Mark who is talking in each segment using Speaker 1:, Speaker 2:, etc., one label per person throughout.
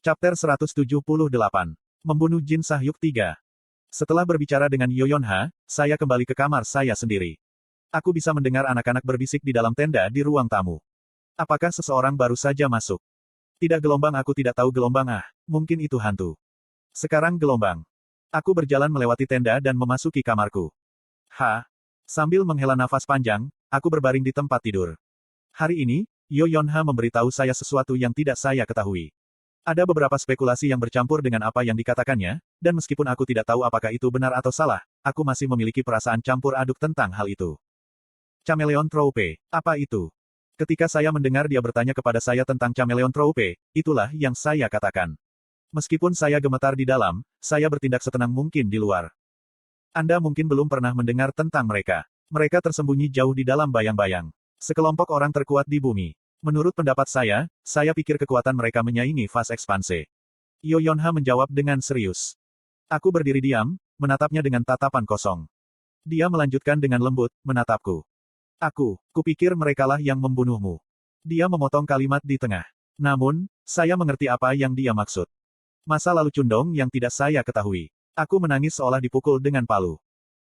Speaker 1: Chapter 178. Membunuh Jin Sahyuk 3. Setelah berbicara dengan Yoyonha, saya kembali ke kamar saya sendiri. Aku bisa mendengar anak-anak berbisik di dalam tenda di ruang tamu. Apakah seseorang baru saja masuk? Tidak gelombang, aku tidak tahu gelombang, mungkin itu hantu. Sekarang gelombang. Aku berjalan melewati tenda dan memasuki kamarku. Sambil menghela nafas panjang, aku berbaring di tempat tidur. Hari ini, Yoyonha memberitahu saya sesuatu yang tidak saya ketahui. Ada beberapa spekulasi yang bercampur dengan apa yang dikatakannya, dan meskipun aku tidak tahu apakah itu benar atau salah, aku masih memiliki perasaan campur aduk tentang hal itu. Chameleon Troupe, apa itu? Ketika saya mendengar dia bertanya kepada saya tentang Chameleon Troupe, itulah yang saya katakan. Meskipun saya gemetar di dalam, saya bertindak setenang mungkin di luar. Anda mungkin belum pernah mendengar tentang mereka. Mereka tersembunyi jauh di dalam bayang-bayang. Sekelompok orang terkuat di bumi. Menurut pendapat saya pikir kekuatan mereka menyaingi fase ekspansi. Yoyonha menjawab dengan serius. Aku berdiri diam, menatapnya dengan tatapan kosong. Dia melanjutkan dengan lembut, menatapku. Kupikir merekalah yang membunuhmu. Dia memotong kalimat di tengah. Namun, saya mengerti apa yang dia maksud. Masa lalu Chundong yang tidak saya ketahui. Aku menangis seolah dipukul dengan palu.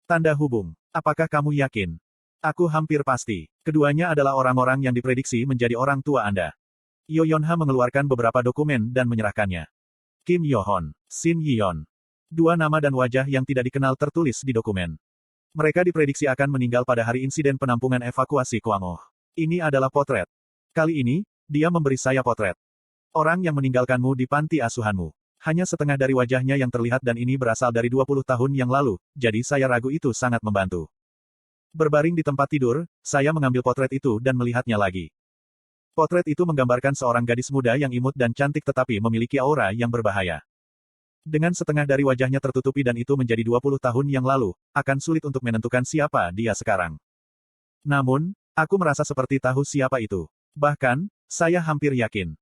Speaker 1: Tanda hubung. Apakah kamu yakin? Aku hampir pasti. Keduanya adalah orang-orang yang diprediksi menjadi orang tua Anda. Yoyonha mengeluarkan beberapa dokumen dan menyerahkannya. Kim Yohon, Shin Yion. Dua nama dan wajah yang tidak dikenal tertulis di dokumen. Mereka diprediksi akan meninggal pada hari insiden penampungan evakuasi Kwangho. Ini adalah potret. Kali ini, dia memberi saya potret. Orang yang meninggalkanmu di panti asuhanmu. Hanya setengah dari wajahnya yang terlihat dan ini berasal dari 20 tahun yang lalu, jadi saya ragu itu sangat membantu. Berbaring di tempat tidur, saya mengambil potret itu dan melihatnya lagi. Potret itu menggambarkan seorang gadis muda yang imut dan cantik tetapi memiliki aura yang berbahaya. Dengan setengah dari wajahnya tertutupi dan itu menjadi 20 tahun yang lalu, akan sulit untuk menentukan siapa dia sekarang. Namun, aku merasa seperti tahu siapa itu. Bahkan, saya hampir yakin.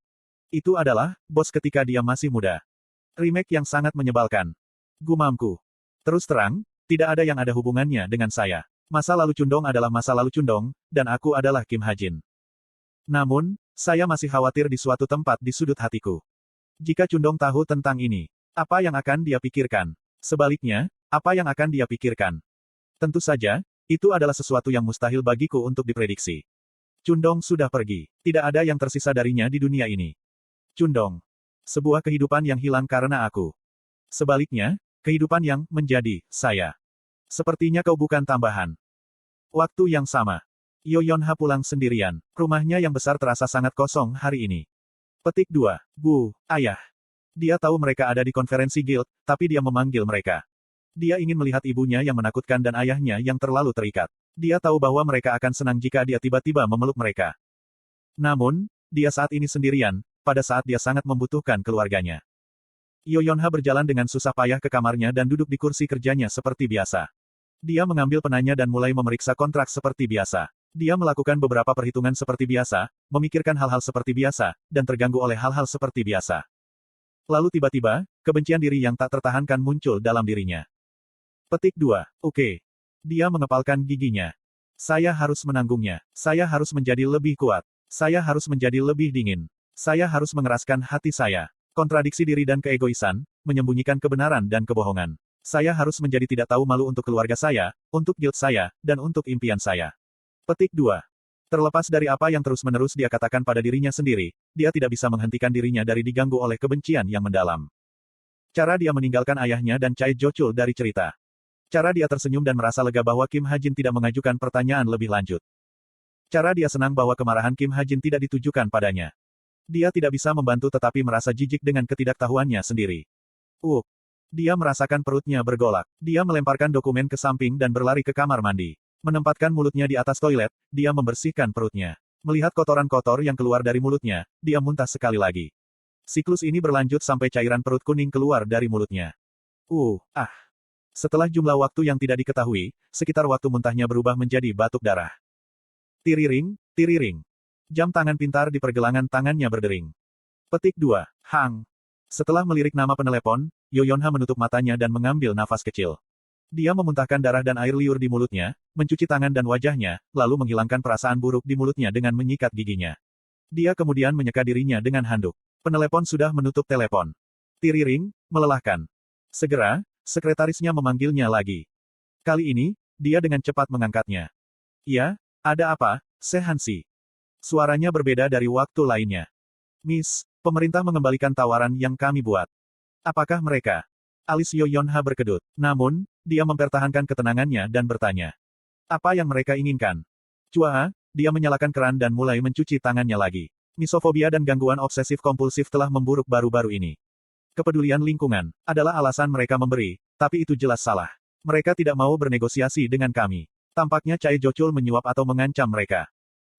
Speaker 1: Itu adalah, bos ketika dia masih muda. Remake yang sangat menyebalkan. Gumamku. Terus terang, tidak ada yang ada hubungannya dengan saya. Masa lalu Chundong adalah masa lalu Chundong, dan aku adalah Kim Hajin. Namun, saya masih khawatir di suatu tempat di sudut hatiku. Jika Chundong tahu tentang ini, apa yang akan dia pikirkan? Sebaliknya, apa yang akan dia pikirkan? Tentu saja, itu adalah sesuatu yang mustahil bagiku untuk diprediksi. Chundong sudah pergi. Tidak ada yang tersisa darinya di dunia ini. Chundong. Sebuah kehidupan yang hilang karena aku. Sebaliknya, kehidupan yang menjadi saya. Sepertinya kau bukan tambahan. Waktu yang sama. Yoyonha pulang sendirian. Rumahnya yang besar terasa sangat kosong hari ini. Petik 2. Bu, ayah. Dia tahu mereka ada di konferensi guild, tapi dia memanggil mereka. Dia ingin melihat ibunya yang menakutkan dan ayahnya yang terlalu terikat. Dia tahu bahwa mereka akan senang jika dia tiba-tiba memeluk mereka. Namun, dia saat ini sendirian, pada saat dia sangat membutuhkan keluarganya. Yoyonha berjalan dengan susah payah ke kamarnya dan duduk di kursi kerjanya seperti biasa. Dia mengambil penanya dan mulai memeriksa kontrak seperti biasa. Dia melakukan beberapa perhitungan seperti biasa, memikirkan hal-hal seperti biasa, dan terganggu oleh hal-hal seperti biasa. Lalu tiba-tiba, kebencian diri yang tak tertahankan muncul dalam dirinya. Petik 2. Oke. Dia mengepalkan giginya. Saya harus menanggungnya. Saya harus menjadi lebih kuat. Saya harus menjadi lebih dingin. Saya harus mengeraskan hati saya. Kontradiksi diri dan keegoisan, menyembunyikan kebenaran dan kebohongan. Saya harus menjadi tidak tahu malu untuk keluarga saya, untuk guild saya, dan untuk impian saya. Petik 2. Terlepas dari apa yang terus-menerus dia katakan pada dirinya sendiri, dia tidak bisa menghentikan dirinya dari diganggu oleh kebencian yang mendalam. Cara dia meninggalkan ayahnya dan Chai Jochul dari cerita. Cara dia tersenyum dan merasa lega bahwa Kim Hajin tidak mengajukan pertanyaan lebih lanjut. Cara dia senang bahwa kemarahan Kim Hajin tidak ditujukan padanya. Dia tidak bisa membantu tetapi merasa jijik dengan ketidaktahuannya sendiri. Dia merasakan perutnya bergolak. Dia melemparkan dokumen ke samping dan berlari ke kamar mandi. Menempatkan mulutnya di atas toilet, dia membersihkan perutnya. Melihat kotoran kotor yang keluar dari mulutnya, dia muntah sekali lagi. Siklus ini berlanjut sampai cairan perut kuning keluar dari mulutnya. Setelah jumlah waktu yang tidak diketahui, sekitar waktu muntahnya berubah menjadi batuk darah. Tiriring, tiriring. Jam tangan pintar di pergelangan tangannya berdering. Petik 2. Hang. Setelah melirik nama penelepon, Yoyonha menutup matanya dan mengambil nafas kecil. Dia memuntahkan darah dan air liur di mulutnya, mencuci tangan dan wajahnya, lalu menghilangkan perasaan buruk di mulutnya dengan menyikat giginya. Dia kemudian menyeka dirinya dengan handuk. Penelepon sudah menutup telepon. Tiriring, melelahkan. Segera, sekretarisnya memanggilnya lagi. Kali ini, dia dengan cepat mengangkatnya. "Ya, ada apa, Sehansi?" Suaranya berbeda dari waktu lainnya. "Miss, pemerintah mengembalikan tawaran yang kami buat." "Apakah mereka?" Alis Yoyonha berkedut. Namun, dia mempertahankan ketenangannya dan bertanya. "Apa yang mereka inginkan?" Cua, dia menyalakan keran dan mulai mencuci tangannya lagi. Misofobia dan gangguan obsesif-kompulsif telah memburuk baru-baru ini. Kepedulian lingkungan adalah alasan mereka memberi, tapi itu jelas salah. Mereka tidak mau bernegosiasi dengan kami. Tampaknya Chae Jocul menyuap atau mengancam mereka.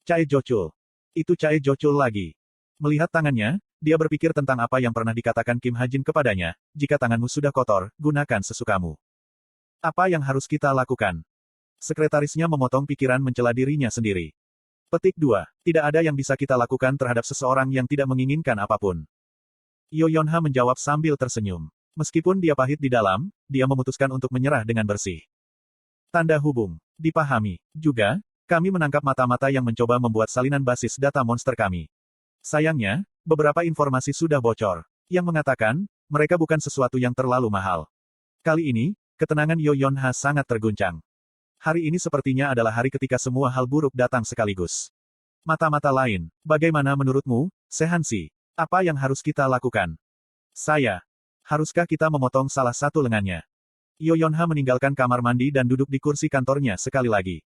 Speaker 1: Chae Jocul. Itu Chae Jocul lagi. Melihat tangannya, dia berpikir tentang apa yang pernah dikatakan Kim Hajin kepadanya, "Jika tanganmu sudah kotor, gunakan sesukamu." Apa yang harus kita lakukan? Sekretarisnya memotong pikiran mencela dirinya sendiri. Petik 2. Tidak ada yang bisa kita lakukan terhadap seseorang yang tidak menginginkan apapun. Yoyonha menjawab sambil tersenyum. Meskipun dia pahit di dalam, dia memutuskan untuk menyerah dengan bersih. Tanda hubung. Dipahami. Juga, kami menangkap mata-mata yang mencoba membuat salinan basis data monster kami. Sayangnya, beberapa informasi sudah bocor. Yang mengatakan, mereka bukan sesuatu yang terlalu mahal. Kali ini, ketenangan Yoyonha sangat terguncang. Hari ini sepertinya adalah hari ketika semua hal buruk datang sekaligus. Mata-mata lain, bagaimana menurutmu, Sehansi? Apa yang harus kita lakukan? Saya. Haruskah kita memotong salah satu lengannya? Yoyonha meninggalkan kamar mandi dan duduk di kursi kantornya sekali lagi.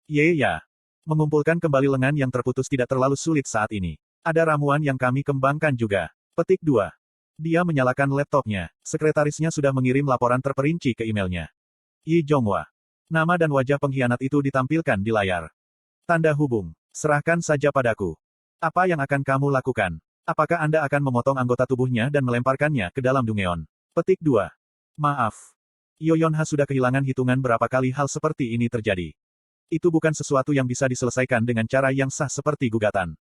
Speaker 1: Ya. Mengumpulkan kembali lengan yang terputus tidak terlalu sulit saat ini. Ada ramuan yang kami kembangkan juga. Petik 2. Dia menyalakan laptopnya. Sekretarisnya sudah mengirim laporan terperinci ke emailnya. Yi Jonghwa. Nama dan wajah pengkhianat itu ditampilkan di layar. Tanda hubung. Serahkan saja padaku. Apa yang akan kamu lakukan? Apakah Anda akan memotong anggota tubuhnya dan melemparkannya ke dalam Dungeon? Petik 2. Maaf. Yoyonha sudah kehilangan hitungan berapa kali hal seperti ini terjadi. Itu bukan sesuatu yang bisa diselesaikan dengan cara yang sah seperti gugatan.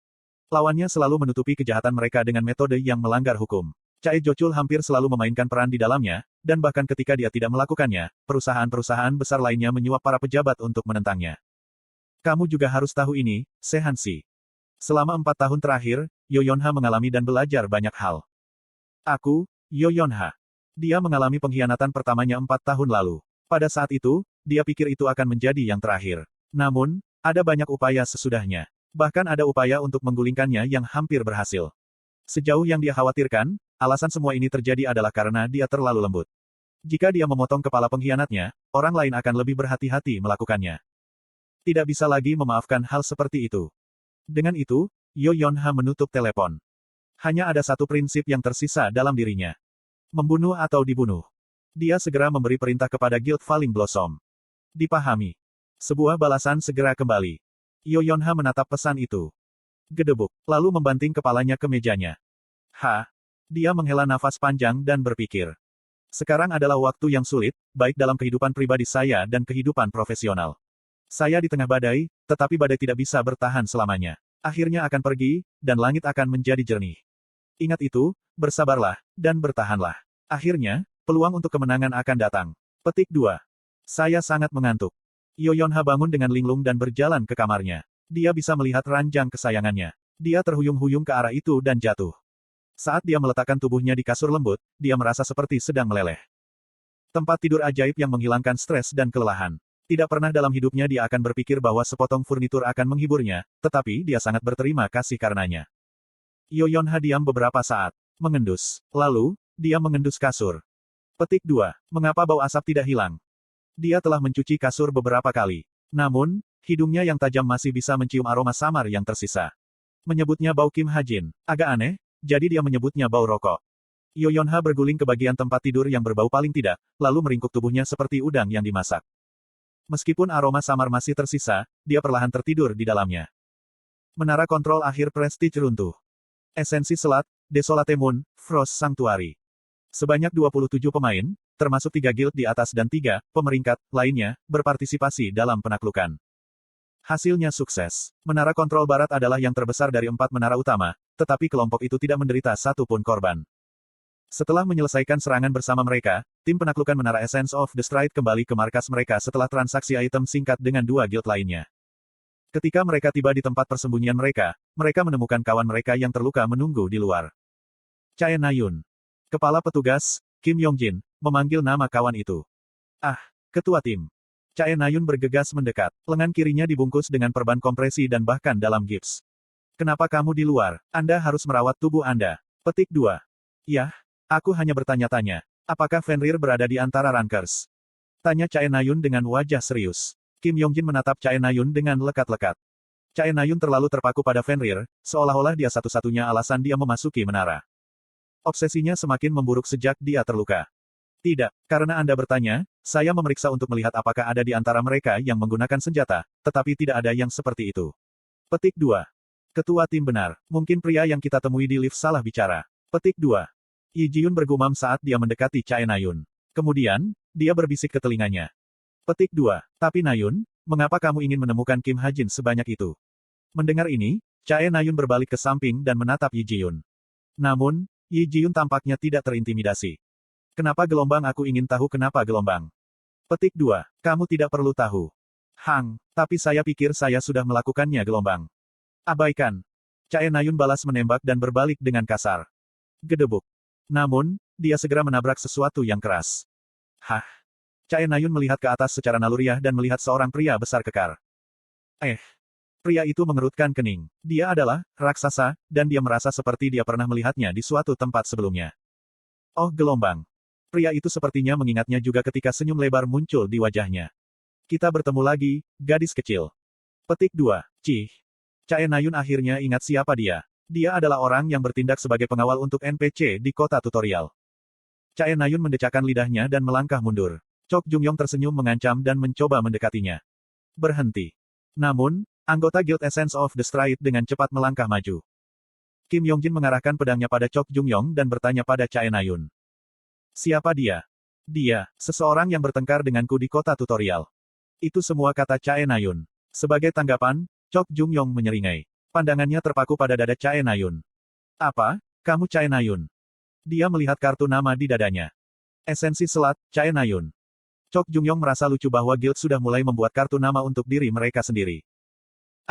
Speaker 1: Lawannya selalu menutupi kejahatan mereka dengan metode yang melanggar hukum. Chae Jocul hampir selalu memainkan peran di dalamnya, dan bahkan ketika dia tidak melakukannya, perusahaan-perusahaan besar lainnya menyuap para pejabat untuk menentangnya. Kamu juga harus tahu ini, Sehansi. Selama 4 tahun terakhir, Yoyonha mengalami dan belajar banyak hal. Aku, Yoyonha. Dia mengalami pengkhianatan pertamanya 4 tahun lalu. Pada saat itu, dia pikir itu akan menjadi yang terakhir. Namun, ada banyak upaya sesudahnya. Bahkan ada upaya untuk menggulingkannya yang hampir berhasil. Sejauh yang dia khawatirkan, alasan semua ini terjadi adalah karena dia terlalu lembut. Jika dia memotong kepala pengkhianatnya, orang lain akan lebih berhati-hati melakukannya. Tidak bisa lagi memaafkan hal seperti itu. Dengan itu, Yoyonha menutup telepon. Hanya ada satu prinsip yang tersisa dalam dirinya. Membunuh atau dibunuh. Dia segera memberi perintah kepada Guild Falling Blossom. Dipahami. Sebuah balasan segera kembali. Yoyonha menatap pesan itu. Gedebuk, lalu membanting kepalanya ke mejanya. Dia menghela nafas panjang dan berpikir. Sekarang adalah waktu yang sulit, baik dalam kehidupan pribadi saya dan kehidupan profesional. Saya di tengah badai, tetapi badai tidak bisa bertahan selamanya. Akhirnya akan pergi, dan langit akan menjadi jernih. Ingat itu, bersabarlah, dan bertahanlah. Akhirnya, peluang untuk kemenangan akan datang. Petik 2. Saya sangat mengantuk. Yoyonha bangun dengan linglung dan berjalan ke kamarnya. Dia bisa melihat ranjang kesayangannya. Dia terhuyung-huyung ke arah itu dan jatuh. Saat dia meletakkan tubuhnya di kasur lembut, dia merasa seperti sedang meleleh. Tempat tidur ajaib yang menghilangkan stres dan kelelahan. Tidak pernah dalam hidupnya dia akan berpikir bahwa sepotong furnitur akan menghiburnya, tetapi dia sangat berterima kasih karenanya. Yoyonha diam beberapa saat, mengendus. Lalu, dia mengendus kasur. Petik 2. Mengapa bau asap tidak hilang? Dia telah mencuci kasur beberapa kali. Namun, hidungnya yang tajam masih bisa mencium aroma samar yang tersisa. Menyebutnya bau Kim Hajin. Agak aneh, jadi dia menyebutnya bau rokok. Yoyonha berguling ke bagian tempat tidur yang berbau paling tidak, lalu meringkuk tubuhnya seperti udang yang dimasak. Meskipun aroma samar masih tersisa, dia perlahan tertidur di dalamnya. Menara kontrol akhir Prestige runtuh. Esensi Selat, Desolate Moon, Frost Sanctuary. Sebanyak 27 pemain, termasuk 3 guild di atas dan 3 pemeringkat lainnya, berpartisipasi dalam penaklukan. Hasilnya sukses. Menara kontrol barat adalah yang terbesar dari 4 menara utama, tetapi kelompok itu tidak menderita satu pun korban. Setelah menyelesaikan serangan bersama mereka, tim penaklukan menara Essence of the Stride kembali ke markas mereka setelah transaksi item singkat dengan 2 guild lainnya. Ketika mereka tiba di tempat persembunyian mereka, mereka menemukan kawan mereka yang terluka menunggu di luar. Chae Na-yun. Kepala petugas, Kim Yongjin, memanggil nama kawan itu. Ah, ketua tim. Chae Na-yun bergegas mendekat. Lengan kirinya dibungkus dengan perban kompresi dan bahkan dalam gips. Kenapa kamu di luar? Anda harus merawat tubuh Anda. Petik 2. Yah, aku hanya bertanya-tanya. Apakah Fenrir berada di antara rankers? Tanya Chae Na-yun dengan wajah serius. Kim Yongjin menatap Chae Na-yun dengan lekat-lekat. Chae Na-yun terlalu terpaku pada Fenrir, seolah-olah dia satu-satunya alasan dia memasuki menara. Obsesinya semakin memburuk sejak dia terluka. Tidak, karena Anda bertanya, saya memeriksa untuk melihat apakah ada di antara mereka yang menggunakan senjata, tetapi tidak ada yang seperti itu. Petik 2. Ketua tim benar, mungkin pria yang kita temui di lift salah bicara. Petik 2. Yi Jiyun bergumam saat dia mendekati Chae Na-yun. Kemudian, dia berbisik ke telinganya. Petik 2. Tapi Na-yun, mengapa kamu ingin menemukan Kim Ha-jin sebanyak itu? Mendengar ini, Chae Na-yun berbalik ke samping dan menatap Yi Jiyun. Namun, Yi Jiyun tampaknya tidak terintimidasi. Kenapa gelombang? Aku ingin tahu kenapa gelombang. Petik 2. Kamu tidak perlu tahu. Hang, tapi saya pikir saya sudah melakukannya gelombang. Abaikan. Chae Na-yun balas menembak dan berbalik dengan kasar. Gedebuk. Namun, dia segera menabrak sesuatu yang keras. Hah? Chae Na-yun melihat ke atas secara naluriah dan melihat seorang pria besar kekar. Pria itu mengerutkan kening. Dia adalah raksasa, dan dia merasa seperti dia pernah melihatnya di suatu tempat sebelumnya. Oh gelombang. Pria itu sepertinya mengingatnya juga ketika senyum lebar muncul di wajahnya. Kita bertemu lagi, gadis kecil. Petik 2. Cih. Chae Na-yun akhirnya ingat siapa dia. Dia adalah orang yang bertindak sebagai pengawal untuk NPC di kota tutorial. Chae Na-yun mendecakkan lidahnya dan melangkah mundur. Chok Jung-yong tersenyum mengancam dan mencoba mendekatinya. Berhenti. Namun, anggota Guild Essence of the Stride dengan cepat melangkah maju. Kim Yongjin mengarahkan pedangnya pada Chok Jung-yong dan bertanya pada Chae Na-yun. Siapa dia? Dia, seseorang yang bertengkar denganku di kota tutorial. Itu semua, kata Chae Na-yun. Sebagai tanggapan, Chok Jung-yong menyeringai. Pandangannya terpaku pada dada Chae Na-yun. Apa? Kamu Chae Na-yun? Dia melihat kartu nama di dadanya. Esensi selat, Chae Na-yun. Chok Jung-yong merasa lucu bahwa guild sudah mulai membuat kartu nama untuk diri mereka sendiri.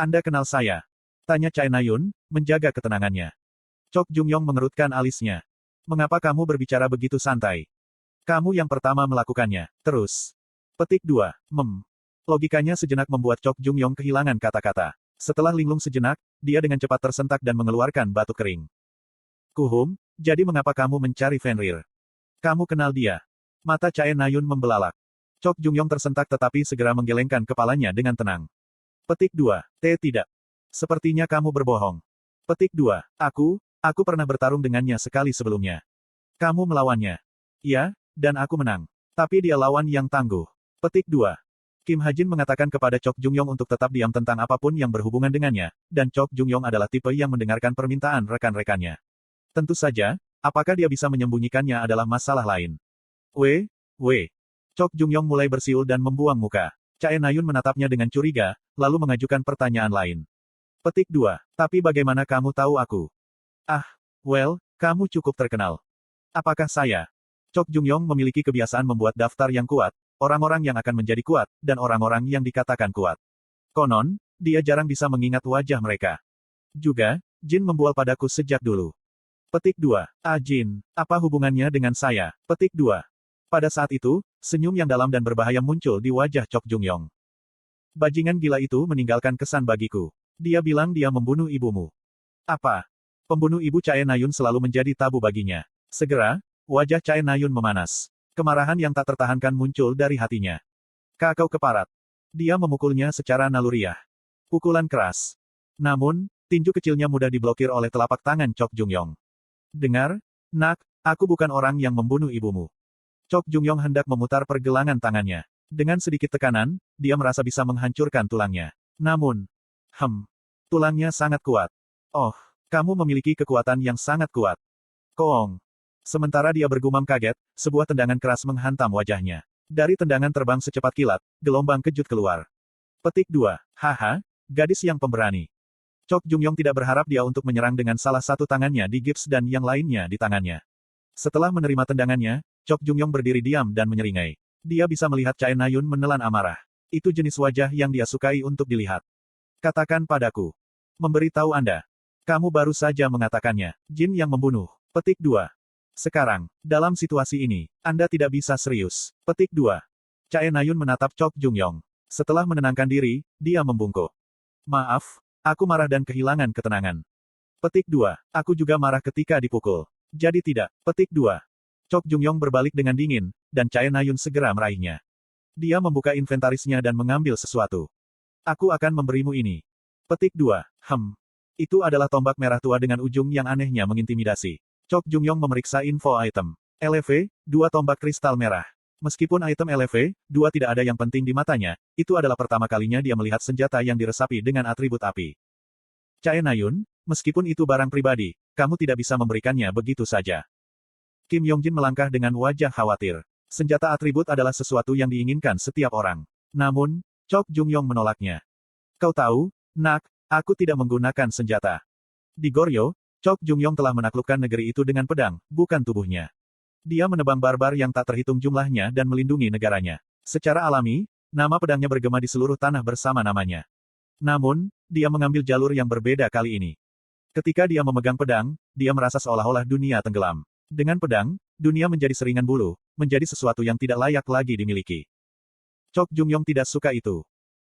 Speaker 1: Anda kenal saya? Tanya Chae Na-yun, menjaga ketenangannya. Chok Jung-yong mengerutkan alisnya. Mengapa kamu berbicara begitu santai? Kamu yang pertama melakukannya. Terus. Petik 2. Logikanya sejenak membuat Chok Jung-yong kehilangan kata-kata. Setelah linglung sejenak, dia dengan cepat tersentak dan mengeluarkan batu kering. Kuhum, jadi mengapa kamu mencari Fenrir? Kamu kenal dia? Mata Chae Na-yun membelalak. Chok Jung-yong tersentak tetapi segera menggelengkan kepalanya dengan tenang. Petik 2. Tidak. Sepertinya kamu berbohong. Petik 2. Aku pernah bertarung dengannya sekali sebelumnya. Kamu melawannya. Ya, dan aku menang. Tapi dia lawan yang tangguh. Petik 2. Kim Ha-jin mengatakan kepada Chok Jung-yong untuk tetap diam tentang apapun yang berhubungan dengannya, dan Chok Jung-yong adalah tipe yang mendengarkan permintaan rekan-rekannya. Tentu saja, apakah dia bisa menyembunyikannya adalah masalah lain. Chok Jung-yong mulai bersiul dan membuang muka. Chae Na-yun menatapnya dengan curiga, lalu mengajukan pertanyaan lain. Petik 2. Tapi bagaimana kamu tahu aku? Kamu cukup terkenal. Apakah saya? Chok Jung-yong memiliki kebiasaan membuat daftar yang kuat, orang-orang yang akan menjadi kuat, dan orang-orang yang dikatakan kuat. Konon, dia jarang bisa mengingat wajah mereka. Juga, Jin membual padaku sejak dulu. Petik 2. Jin, apa hubungannya dengan saya? Petik 2. Pada saat itu, senyum yang dalam dan berbahaya muncul di wajah Chok Jung-yong. Bajingan gila itu meninggalkan kesan bagiku. Dia bilang dia membunuh ibumu. Apa? Pembunuh ibu Chae Na-yun selalu menjadi tabu baginya. Segera, wajah Chae Na-yun memanas. Kemarahan yang tak tertahankan muncul dari hatinya. Kakau keparat. Dia memukulnya secara naluriah. Pukulan keras. Namun, tinju kecilnya mudah diblokir oleh telapak tangan Chok Jung-yong. Dengar, nak, aku bukan orang yang membunuh ibumu. Chok Jung-yong hendak memutar pergelangan tangannya. Dengan sedikit tekanan, dia merasa bisa menghancurkan tulangnya. Namun, tulangnya sangat kuat. Oh, kamu memiliki kekuatan yang sangat kuat. Koong. Sementara dia bergumam kaget, sebuah tendangan keras menghantam wajahnya. Dari tendangan terbang secepat kilat, gelombang kejut keluar. Petik 2. Haha, gadis yang pemberani. Chok Jung-yong tidak berharap dia untuk menyerang dengan salah satu tangannya di gips dan yang lainnya di tangannya. Setelah menerima tendangannya, Chok Jung-yong berdiri diam dan menyeringai. Dia bisa melihat Chae Na-yun menelan amarah. Itu jenis wajah yang dia sukai untuk dilihat. Katakan padaku. Memberitahu Anda. Kamu baru saja mengatakannya. Jin yang membunuh. Petik 2. Sekarang, dalam situasi ini, Anda tidak bisa serius. Petik 2. Chae Nayun menatap Chok Jung-yong. Setelah menenangkan diri, dia membungkuk. Maaf, aku marah dan kehilangan ketenangan. Petik 2. Aku juga marah ketika dipukul. Jadi tidak. Petik 2. Chok Jung-yong berbalik dengan dingin, dan Chae Nayun segera meraihnya. Dia membuka inventarisnya dan mengambil sesuatu. Aku akan memberimu ini. Petik 2. Itu adalah tombak merah tua dengan ujung yang anehnya mengintimidasi. Chok Jung-yong memeriksa info item. LV, 2 tombak kristal merah. Meskipun item LV, 2 tidak ada yang penting di matanya, itu adalah pertama kalinya dia melihat senjata yang diresapi dengan atribut api. Chae Nayun, meskipun itu barang pribadi, kamu tidak bisa memberikannya begitu saja. Kim Yongjin melangkah dengan wajah khawatir. Senjata atribut adalah sesuatu yang diinginkan setiap orang. Namun, Chok Jung-yong menolaknya. Kau tahu, nak, aku tidak menggunakan senjata. Di Goryeo, Chok Jung-yong telah menaklukkan negeri itu dengan pedang, bukan tubuhnya. Dia menebang barbar yang tak terhitung jumlahnya dan melindungi negaranya. Secara alami, nama pedangnya bergema di seluruh tanah bersama namanya. Namun, dia mengambil jalur yang berbeda kali ini. Ketika dia memegang pedang, dia merasa seolah-olah dunia tenggelam. Dengan pedang, dunia menjadi seringan bulu, menjadi sesuatu yang tidak layak lagi dimiliki. Chok Jung-yong tidak suka itu.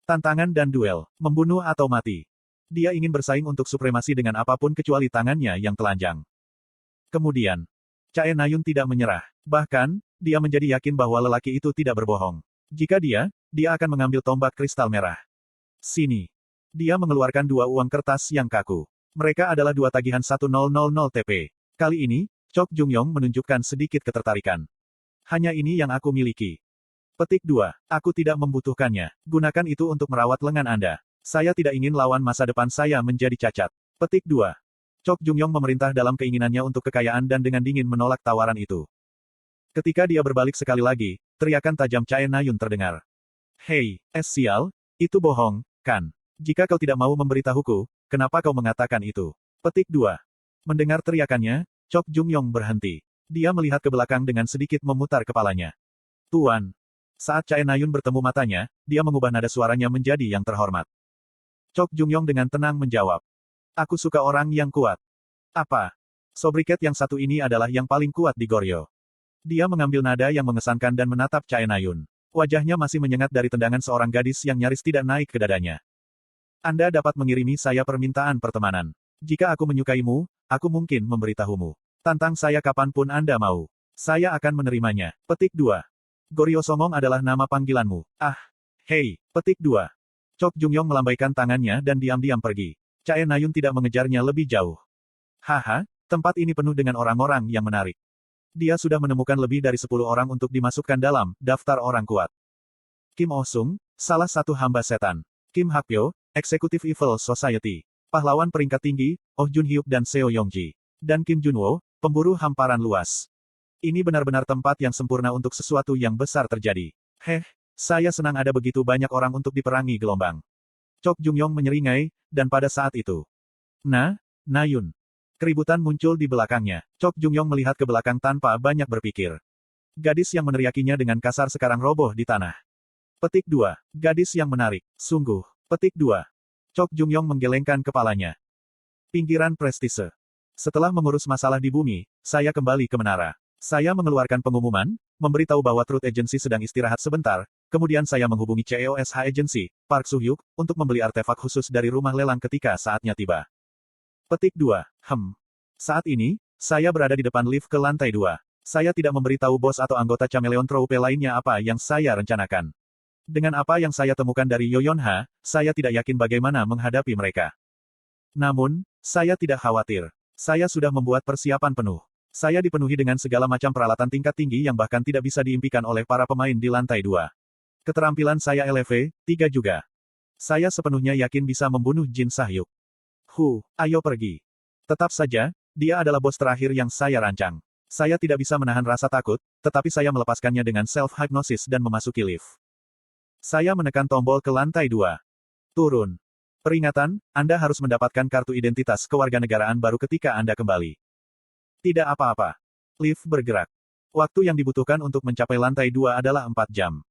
Speaker 1: Tantangan dan duel, membunuh atau mati. Dia ingin bersaing untuk supremasi dengan apapun kecuali tangannya yang telanjang. Kemudian, Chae Nayun tidak menyerah. Bahkan, dia menjadi yakin bahwa lelaki itu tidak berbohong. Jika dia akan mengambil tombak kristal merah. Sini. Dia mengeluarkan 2 uang kertas yang kaku. Mereka adalah 2 tagihan 1000 TP. Kali ini, Chok Jung-yong menunjukkan sedikit ketertarikan. Hanya ini yang aku miliki. Petik 2. Aku tidak membutuhkannya. Gunakan itu untuk merawat lengan Anda. Saya tidak ingin lawan masa depan saya menjadi cacat. Petik 2. Chok Jung-yong memerintah dalam keinginannya untuk kekayaan dan dengan dingin menolak tawaran itu. Ketika dia berbalik sekali lagi, teriakan tajam Chae Nayun terdengar. Hei, sial, itu bohong, kan? Jika kau tidak mau memberitahuku, kenapa kau mengatakan itu? Petik 2. Mendengar teriakannya, Chok Jung-yong berhenti. Dia melihat ke belakang dengan sedikit memutar kepalanya. Tuan. Saat Chae Nayun bertemu matanya, dia mengubah nada suaranya menjadi yang terhormat. Chok Jung-yong dengan tenang menjawab. Aku suka orang yang kuat. Apa? Sobriket yang satu ini adalah yang paling kuat di Goryeo. Dia mengambil nada yang mengesankan dan menatap Chae Nayun. Wajahnya masih menyengat dari tendangan seorang gadis yang nyaris tidak naik ke dadanya. Anda dapat mengirimi saya permintaan pertemanan. Jika aku menyukaimu, aku mungkin memberitahumu. Tantang saya kapanpun Anda mau. Saya akan menerimanya. Petik 2. Goryeo Songong adalah nama panggilanmu. Hei, petik 2. Chok Jung-yong melambaikan tangannya dan diam-diam pergi. Chae Nayun tidak mengejarnya lebih jauh. Haha, tempat ini penuh dengan orang-orang yang menarik. Dia sudah menemukan lebih dari 10 orang untuk dimasukkan dalam daftar orang kuat. Kim Oh-sung, salah satu hamba setan. Kim Hak-pyo, Executive Evil Society. Pahlawan peringkat tinggi, Oh Jun-hyuk dan Seo Yong-ji. Dan Kim Jun-wo, pemburu hamparan luas. Ini benar-benar tempat yang sempurna untuk sesuatu yang besar terjadi. Saya senang ada begitu banyak orang untuk diperangi gelombang. Chok Jung-yong menyeringai, dan pada saat itu. Nayun. Keributan muncul di belakangnya. Chok Jung-yong melihat ke belakang tanpa banyak berpikir. Gadis yang meneriakinya dengan kasar sekarang roboh di tanah. Petik 2. Gadis yang menarik. Sungguh. Petik 2. Chok Jung-yong menggelengkan kepalanya. Pinggiran prestise. Setelah mengurus masalah di bumi, saya kembali ke menara. Saya mengeluarkan pengumuman, memberitahu bahwa Truth Agency sedang istirahat sebentar, kemudian saya menghubungi CEOSH Agency, Park Soo-hyuk, untuk membeli artefak khusus dari rumah lelang ketika saatnya tiba. Petik 2. Saat ini, saya berada di depan lift ke lantai 2. Saya tidak memberitahu bos atau anggota Chameleon Troupe lainnya apa yang saya rencanakan. Dengan apa yang saya temukan dari Yoyonha, saya tidak yakin bagaimana menghadapi mereka. Namun, saya tidak khawatir. Saya sudah membuat persiapan penuh. Saya dipenuhi dengan segala macam peralatan tingkat tinggi yang bahkan tidak bisa diimpikan oleh para pemain di lantai 2. Keterampilan saya LV, 3 juga. Saya sepenuhnya yakin bisa membunuh Jin Sahyuk. Ayo pergi. Tetap saja, dia adalah bos terakhir yang saya rancang. Saya tidak bisa menahan rasa takut, tetapi saya melepaskannya dengan self-hypnosis dan memasuki lift. Saya menekan tombol ke lantai 2. Turun. Peringatan, Anda harus mendapatkan kartu identitas kewarganegaraan baru ketika Anda kembali. Tidak apa-apa. Lift bergerak. Waktu yang dibutuhkan untuk mencapai lantai 2 adalah 4 jam.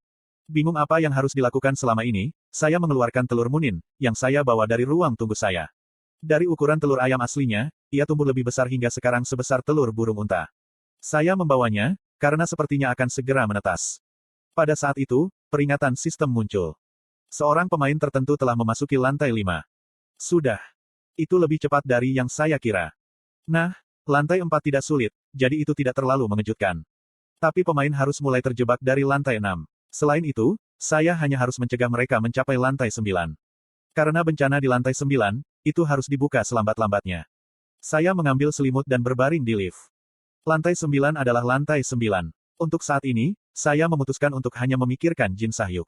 Speaker 1: Bingung apa yang harus dilakukan selama ini, saya mengeluarkan telur munin, yang saya bawa dari ruang tunggu saya. Dari ukuran telur ayam aslinya, ia tumbuh lebih besar hingga sekarang sebesar telur burung unta. Saya membawanya, karena sepertinya akan segera menetas. Pada saat itu, peringatan sistem muncul. Seorang pemain tertentu telah memasuki lantai 5. Sudah. Itu lebih cepat dari yang saya kira. Nah, lantai 4 tidak sulit, jadi itu tidak terlalu mengejutkan. Tapi pemain harus mulai terjebak dari lantai 6. Selain itu, saya hanya harus mencegah mereka mencapai lantai 9. Karena bencana di lantai 9, itu harus dibuka selambat-lambatnya. Saya mengambil selimut dan berbaring di lift. Lantai 9 adalah lantai 9. Untuk saat ini, saya memutuskan untuk hanya memikirkan Jin Sahyuk.